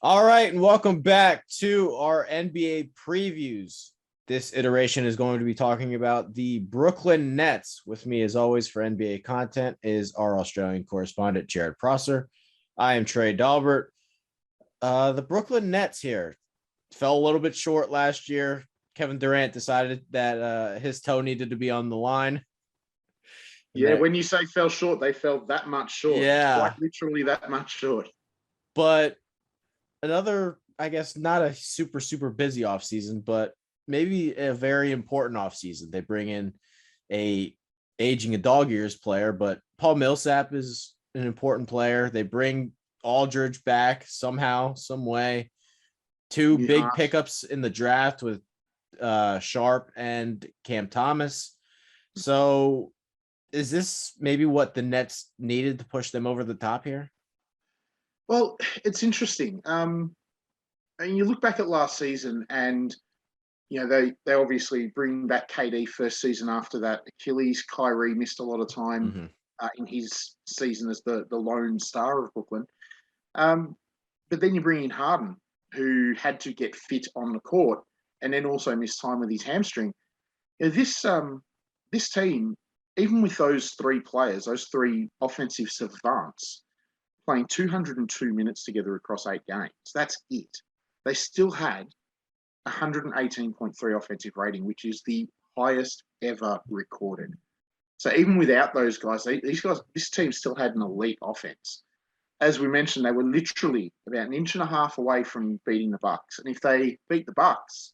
All right, and welcome back to our NBA previews. This iteration is going to be talking about the Brooklyn Nets. With me, as always, for NBA content is our Australian correspondent, Jared Prosser. I am Trey Dalbert. The Brooklyn Nets here fell a little bit short last year. Kevin Durant decided that his toe needed to be on the line. Yeah, when you say fell short, they fell that much short. Yeah. Quite literally that much short. But another, I guess, not a super busy offseason, but maybe a very important offseason. They bring in a aging a dog years player, but Paul Millsap is an important player. They bring Aldridge back somehow, some way. Two big pickups in the draft with Sharp and Cam Thomas. So is this maybe what the Nets needed to push them over the top here? Well, it's interesting. And you look back at last season, and they obviously bring back KD first season after that. Achilles, Kyrie missed a lot of time in his season as the lone star of Brooklyn. But then you bring in Harden, who had to get fit on the court, and then also missed time with his hamstring. This team, even with those three players, those three offensive savants, playing 202 minutes together across 8 games, that's it. They still had 118.3 offensive rating, which is the highest ever recorded. So even without those guys, this team still had an elite offense. As we mentioned, they were literally about an inch and a half away from beating the Bucks. And if they beat the Bucks,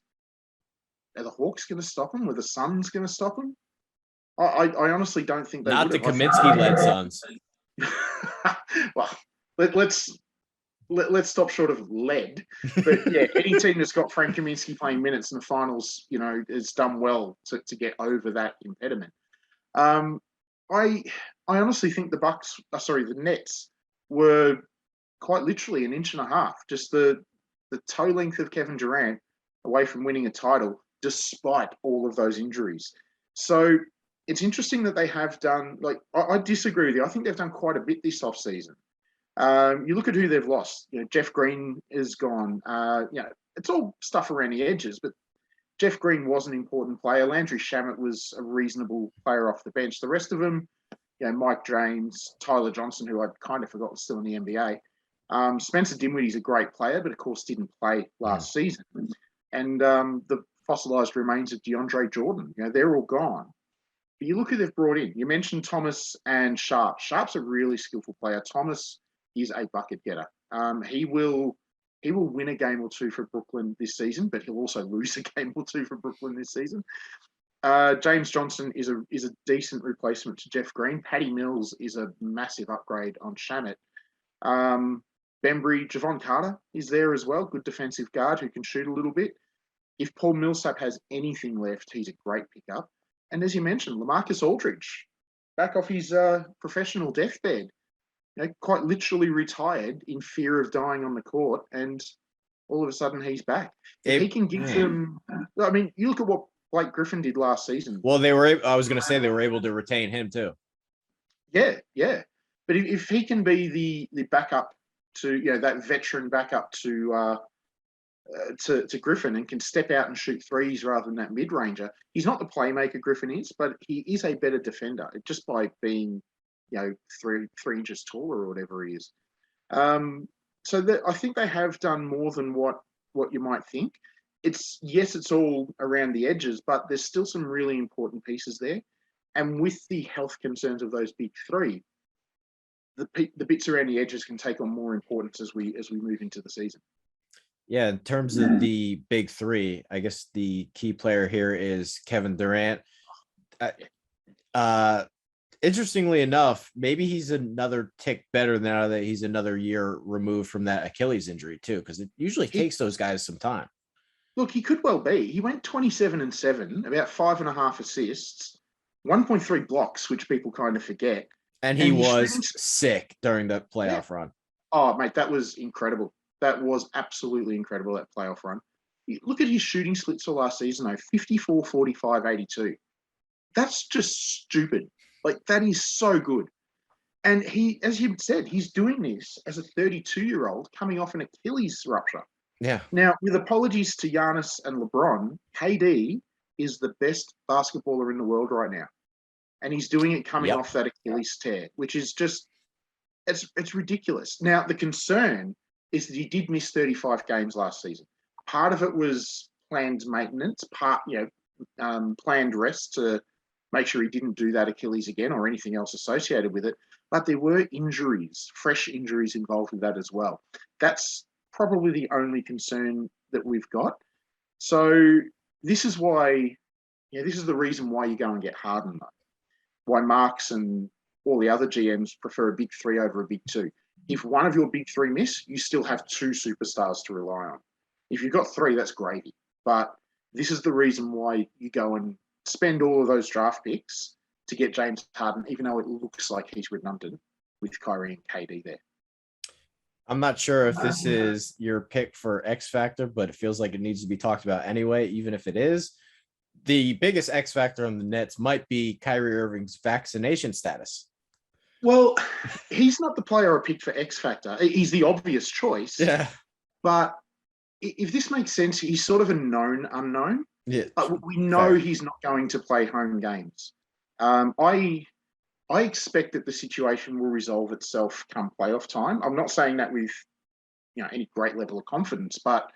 are the Hawks going to stop them? Were the Suns going to stop them? I honestly don't think they Not would the have. Kaminsky-led Suns. Well, let's stop short of lead. But yeah, any team that's got Frank Kaminsky playing minutes in the finals, has done well to get over that impediment. I honestly think the Nets were quite literally an inch and a half, just the toe length of Kevin Durant away from winning a title, despite all of those injuries. So it's interesting that they have done, I disagree with you. I think they've done quite a bit this offseason. You look at who they've lost. Jeff Green is gone. It's all stuff around the edges, but Jeff Green was an important player. Landry Shamet was a reasonable player off the bench. The rest of them, Mike James, Tyler Johnson, who I kind of forgot was still in the NBA. Spencer Dinwiddie's a great player, but of course didn't play last season. And the fossilized remains of DeAndre Jordan, they're all gone. But you look who they've brought in. You mentioned Thomas and Sharp. Sharp's a really skillful player. Thomas is a bucket getter. He will win a game or two for Brooklyn this season, but he'll also lose a game or two for Brooklyn this season. James Johnson is a decent replacement to Jeff Green. Patty Mills is a massive upgrade on Shamet. Bembry, Javon Carter is there as well. Good defensive guard who can shoot a little bit. If Paul Millsap has anything left, he's a great pickup. And as you mentioned, LaMarcus Aldridge, back off his professional deathbed, quite literally retired in fear of dying on the court, and all of a sudden he's back. If he can give them, I mean, you look at what Blake Griffin did last season. Well, I was going to say they were able to retain him too. Yeah. But if he can be the backup to, that veteran backup to Griffin and can step out and shoot threes rather than that mid-ranger. He's not the playmaker Griffin is, but he is a better defender just by being, 3 inches taller or whatever he is. So I think they have done more than what you might think. It's all around the edges, but there's still some really important pieces there. And with the health concerns of those big three, the bits around the edges can take on more importance as we move into the season. Yeah, in terms of the big three, I guess the key player here is Kevin Durant. Interestingly enough, maybe he's another tick better now that he's another year removed from that Achilles injury too, because it usually takes those guys some time. Look, he could well be. He went 27-7, about 5.5 assists, 1.3 blocks, which people kind of forget. And he was sick during the playoff run. Oh, mate, that was incredible. That was absolutely incredible, that playoff run. Look at his shooting splits for last season, though. 54, 45, 82. That's just stupid. That is so good. And he, as you said, he's doing this as a 32-year-old coming off an Achilles rupture. Yeah. Now, with apologies to Giannis and LeBron, KD is the best basketballer in the world right now. And he's doing it coming Yep. off that Achilles tear, which is just, it's ridiculous. Now, the concern is that he did miss 35 games last season. Part of it was planned maintenance, planned rest to make sure he didn't do that Achilles again or anything else associated with it. But there were injuries, fresh injuries involved with that as well. That's probably the only concern that we've got. So this is why, this is the reason why you go and get Harden, though. Why Marks and all the other GMs prefer a big three over a big two. If one of your big three miss, you still have two superstars to rely on. If you've got three, that's gravy. But this is the reason why you go and spend all of those draft picks to get James Harden, even though it looks like he's redundant with Kyrie and KD there. I'm not sure if this is your pick for X Factor, but it feels like it needs to be talked about anyway, even if it is. The biggest X factor on the Nets might be Kyrie Irving's vaccination status. Well, he's not the player I picked for X Factor. He's the obvious choice. Yeah. But if this makes sense, he's sort of a known unknown. Yeah. We know he's not going to play home games. I expect that the situation will resolve itself come playoff time. I'm not saying that with any great level of confidence, but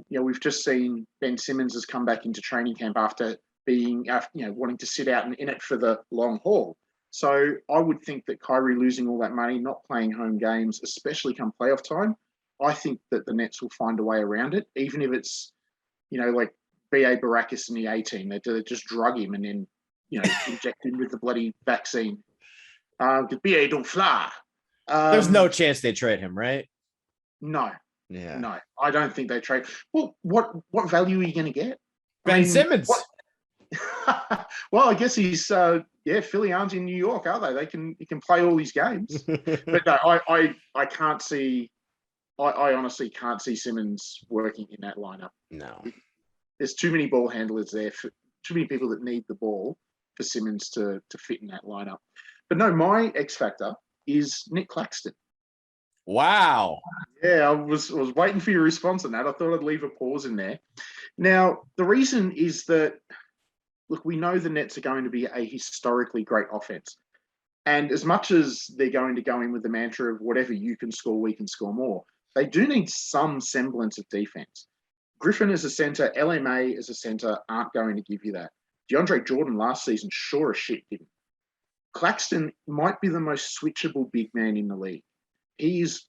we've just seen Ben Simmons has come back into training camp after being wanting to sit out and in it for the long haul. So I would think that Kyrie losing all that money, not playing home games, especially come playoff time, I think that the Nets will find a way around it, even if it's like B.A. Baracus in the A-team. They just drug him and then inject him with the bloody vaccine. The B.A. don't fly. There's no chance they trade him, right? No. Yeah. No, I don't think they trade. Well, what value are you going to get? Ben Simmons. Well, I guess he's Philly aren't in New York, are they? He can play all these games. But no, I can't see. I honestly can't see Simmons working in that lineup. No. There's too many ball handlers there, too many people that need the ball for Simmons to fit in that lineup. But no, my X factor is Nick Claxton. Wow. Yeah, I was waiting for your response on that. I thought I'd leave a pause in there. Now, the reason is that, look, we know the Nets are going to be a historically great offense. And as much as they're going to go in with the mantra of whatever you can score, we can score more, they do need some semblance of defense. Griffin as a center, LMA as a center aren't going to give you that. DeAndre Jordan last season sure as shit didn't. Claxton might be the most switchable big man in the league. He is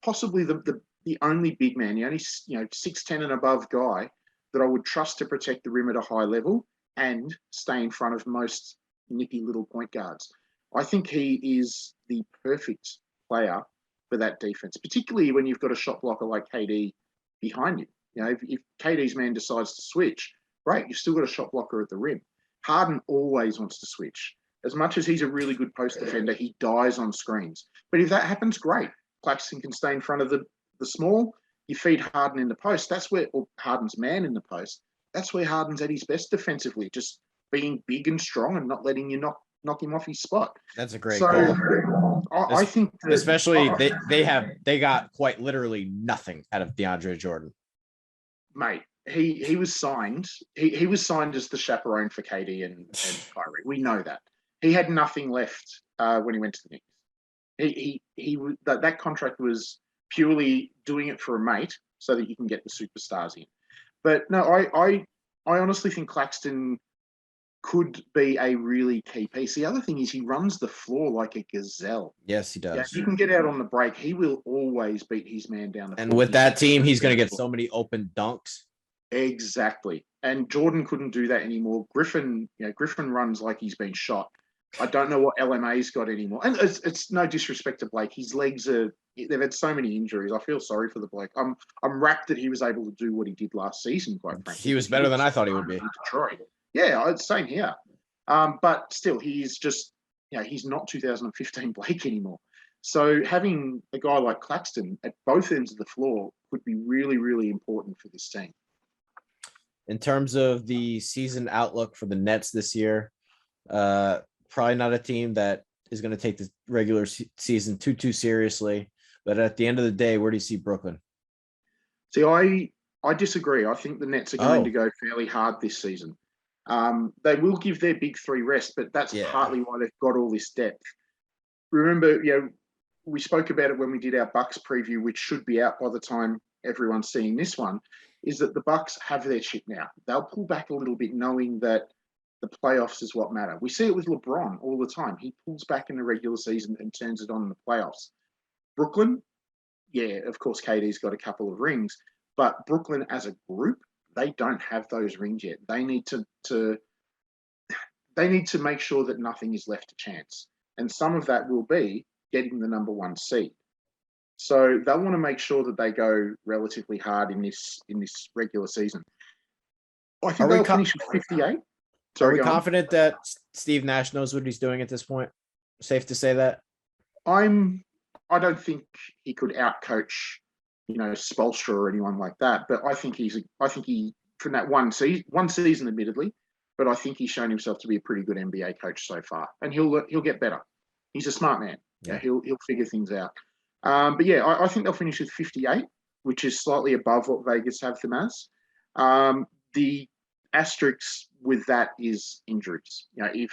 possibly the only big man, the only 6'10" and above guy that I would trust to protect the rim at a high level and stay in front of most nippy little point guards. I think he is the perfect player for that defense, particularly when you've got a shot blocker like KD behind you. If KD's man decides to switch, great, you've still got a shot blocker at the rim. Harden always wants to switch. As much as he's a really good post defender, he dies on screens. But if that happens, great. Claxton can stay in front of the small. You feed Harden in the post. That's where, or Harden's man in the post. That's where Harden's at his best defensively, just being big and strong and not letting you knock him off his spot. That's a great call. I think that, especially they got quite literally nothing out of DeAndre Jordan. Mate, he was signed. He was signed as the chaperone for KD and Kyrie. We know that. He had nothing left when he went to the Knicks. That contract was purely doing it for a mate so that you can get the superstars in. But no, I honestly think Claxton could be a really key piece. The other thing is he runs the floor like a gazelle. Yes, he does. Yeah, he can get out on the break. He will always beat his man down the floor. And with that team, he's going to get so many open dunks. Exactly. And Jordan couldn't do that anymore. Griffin runs like he's been shot. I don't know what LMA's got anymore. And it's no disrespect to Blake. His legs they've had so many injuries. I feel sorry for the bloke. I'm rapt that he was able to do what he did last season, quite frankly. He was better than I thought he would be. Detroit. Yeah, same here. But still, he's just, he's not 2015 Blake anymore. So having a guy like Claxton at both ends of the floor would be really, really important for this team. In terms of the season outlook for the Nets this year, probably not a team that is going to take the regular season too seriously. But at the end of the day, where do you see Brooklyn? See, I disagree. I think the Nets are going to Oh, go fairly hard this season. They will give their big three rest, but that's yeah. partly why they've got all this depth. Remember, we spoke about it when we did our Bucks preview, which should be out by the time everyone's seeing this one. Is that the Bucks have their chip now? They'll pull back a little bit, knowing that the playoffs is what matter. We see it with LeBron all the time. He pulls back in the regular season and turns it on in the playoffs. Brooklyn, yeah, of course, KD's got a couple of rings, but Brooklyn as a group, they don't have those rings yet. They need to they need to make sure that nothing is left to chance, and some of that will be getting the number one seed. So they'll want to make sure that they go relatively hard in this regular season. I Are think we they'll finish with 58. are Sorry, we go on. confident that Steve Nash knows what he's doing at this point? Safe to say that. I'm. I don't think he could outcoach, Spolstra or anyone like that. But I think I think he from that one season, admittedly, but I think he's shown himself to be a pretty good NBA coach so far, and he'll get better. He's a smart man. Yeah. He'll figure things out. But yeah, I think they'll finish with 58, which is slightly above what Vegas have them as. The asterisk with that is injuries. If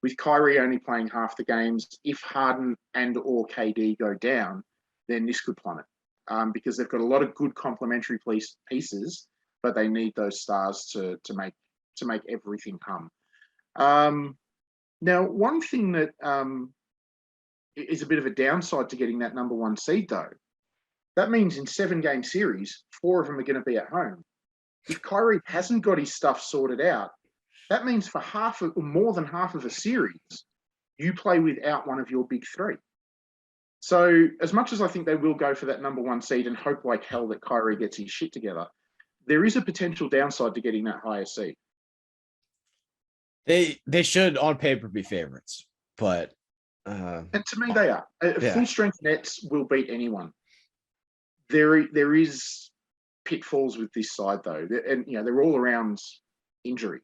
with Kyrie only playing half the games, if Harden and or KD go down, then this could plummet because they've got a lot of good complementary pieces, but they need those stars to make everything hum. Now, one thing that is a bit of a downside to getting that number one seed, though, that means in 7-game series, 4 of them are going to be at home. If Kyrie hasn't got his stuff sorted out, that means for half of, or more than half of a series, you play without one of your big three. So as much as I think they will go for that number one seed and hope like hell that Kyrie gets his shit together, there is a potential downside to getting that higher seed. They should on paper be favorites, but and to me they are. yeah. Full strength Nets will beat anyone. There is pitfalls with this side though, and they're all around injury,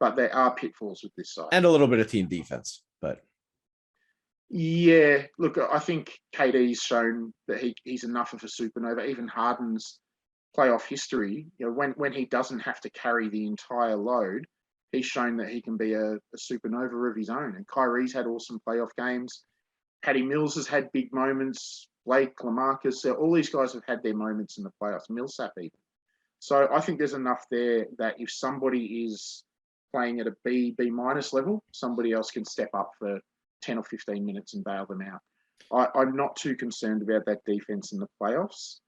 but there are pitfalls with this side. And a little bit of team defense, but yeah, look, I think KD's shown that he's enough of a supernova. Even Harden's playoff history, when he doesn't have to carry the entire load, he's shown that he can be a supernova of his own. And Kyrie's had awesome playoff games. Patty Mills has had big moments. Blake, Lamarcus, all these guys have had their moments in the playoffs. Millsap even. So I think there's enough there that if somebody is playing at a B minus level, somebody else can step up for 10 or 15 minutes and bail them out. I'm not too concerned about that defense in the playoffs.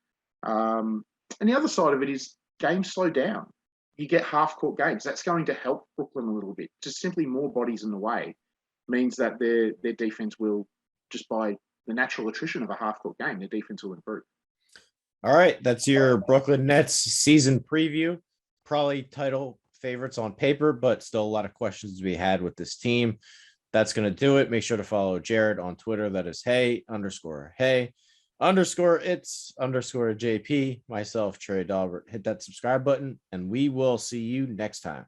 And the other side of it is games slow down. You get half-court games. That's going to help Brooklyn a little bit. Just simply more bodies in the way means that their defense will, just by the natural attrition of a half-court game, their defense will improve. All right, that's your Brooklyn Nets season preview. Probably title favorites on paper, but still a lot of questions to be had with this team. That's going to do it. Make sure to follow Jared on Twitter. That is hey_it's_JP. Myself, Trey Dalbert. Hit that subscribe button, and we will see you next time.